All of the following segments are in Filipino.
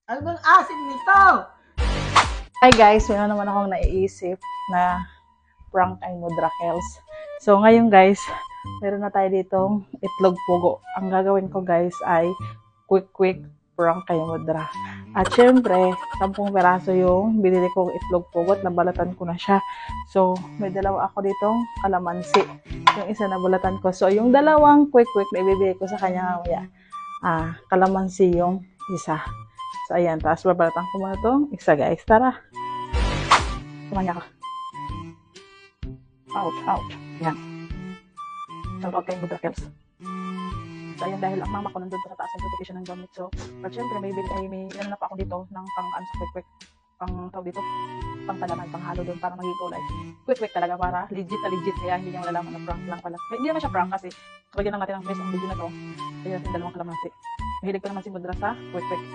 Ano bang asim nito? Hi guys, meron naman akong naiisip na prank kay Mudra Kels. So ngayon guys, meron na tayo ditong itlog pugo. Ang gagawin ko guys ay quick prank kay Mudra. At syempre, 10 peraso yung binili kong itlog pugo at nabalatan ko na siya. So may dalawa ako ditong kalamansi. Yung isa nabalatan ko. So yung dalawang quick na ibibigay ko sa kanya mamaya. Kalamansi yung isa. So ayan, tapos babalatan ko muna itong isa guys. Tara! Kumanya ka. Ouch. Yan. Shoutout kay Mudra Kels. So, ayan, dahil ang mama ko nandun sa taas, nagtutupin siya ng gamit. So, but syempre, may ano na pa ako dito ng pang-ano sa quick. Tawag dito, pang-palaman, pang-halo doon para maging kulay. Quick talaga para legit na legit. Kaya hindi niya malalaman na prank lang pala. Hindi naman siya prank kasi kapagyan lang natin ang face ang video na to. Kaya yung dalawang kalamansi. Mahilig ko naman si Mudra sa quick.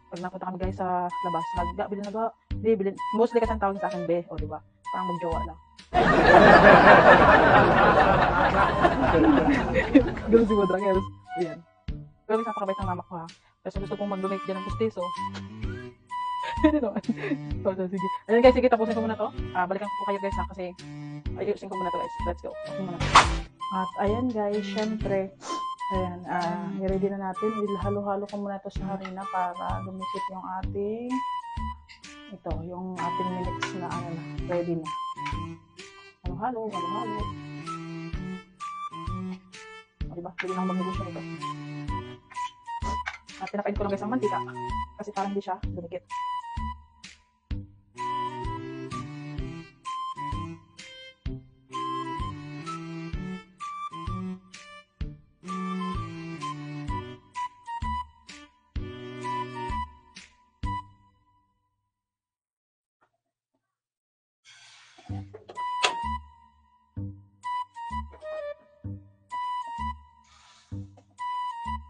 Pag napunta kami guys sa labas, bilhin. Mostly kasi ang tawag sa akin, be. O, diba? Parang magjowa lang. Ganun si Mudra Kels. Ayan. Pero minsan pakabait ng mama ko ha. Kasi gusto kong mag-donate dyan ng pustiso. Hindi naman. So, sige. Ayan guys, sige, tapusin ko muna to. Balikan ko kayo guys ha, kasi ayusin ko muna to guys. Let's go. At ayan guys, syempre, ayan, i-ready na natin. Halo-halo ko muna to sa harina para lumikit yung ating yung ating mix na ready na. Halo-halo. Diba? Pwede nang mag-negosyo nito. At pinapain ko lang guys ang mantika kasi parang hindi siya dumikit.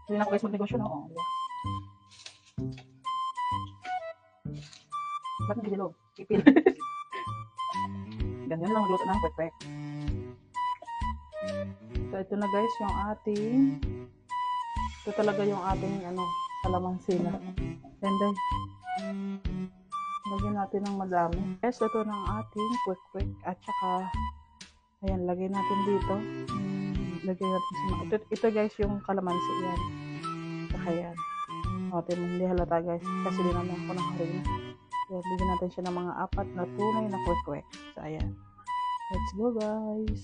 Hindi na ako guys mag-negosyo, no? Diba? Ba't hindi nilog? Ipil. Ganyan lang magluto ng quick. So, ito na guys yung ating ito talaga yung ating kalamansi na. And then, lagyan natin ng madami. Yes, ito ng ating quick. At saka, ayan, lagyan natin dito. Lagyan natin ito guys yung kalamansi yan. Saka yan. Hindi halata guys. Kasi di naman ako nakarin. Ayan, bigyan natin siya ng mga 4 na tunay na quick. So, ayan. Let's go guys.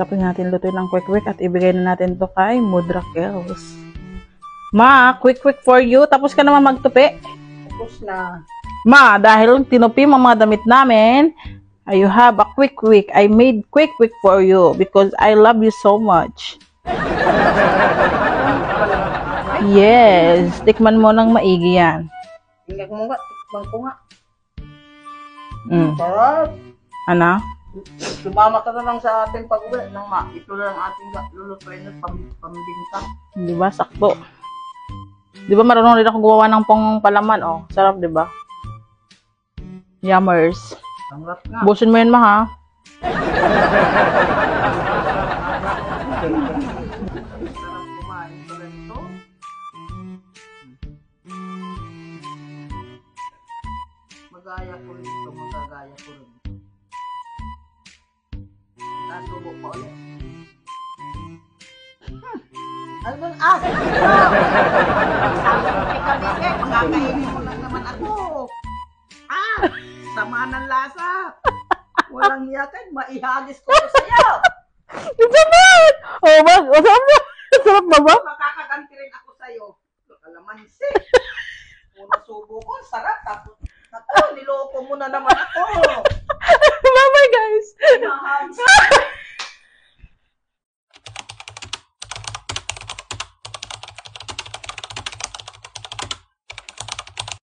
Tapos natin lutuin ng quick at ibigay na natin to kay Mudra Kels. Ma, quick for you. Tapos ka naman magtupi. Tapos na. Ma, dahil tinupi mo mga damit namin, you have a quick. I made quick for you because I love you so much. Yes, tikman mo ng maigi yan. Tingnan mo nga, tikman ko nga. Sarap. Ano? Sumama ka na lang sa ating pag-uwi. Ito lang ating lulutuin at pambinta. Di ba? Sakto. Di ba marunong rin ako gumawa ng palaman, oh. Sarap, di ba? Yummers. Sarap nga. Busin mo yun, ma, ha? Sarap kumain pala nito. Magagaya ko rin. Nasubo pa ulit. Ano bang asim nito? Sabi ko kay Kabike, makakainin mo lang naman ako. Sama ng lasa. Walang yakan, maihagis ko ito sa'yo. Ito naman! Oh, masarap ba ba? Makakaganti rin ako sa'yo. Kalamansi. Una subo ko, sarap. Tapos, niloko mo na naman ako. Bye-bye, guys! Mahal.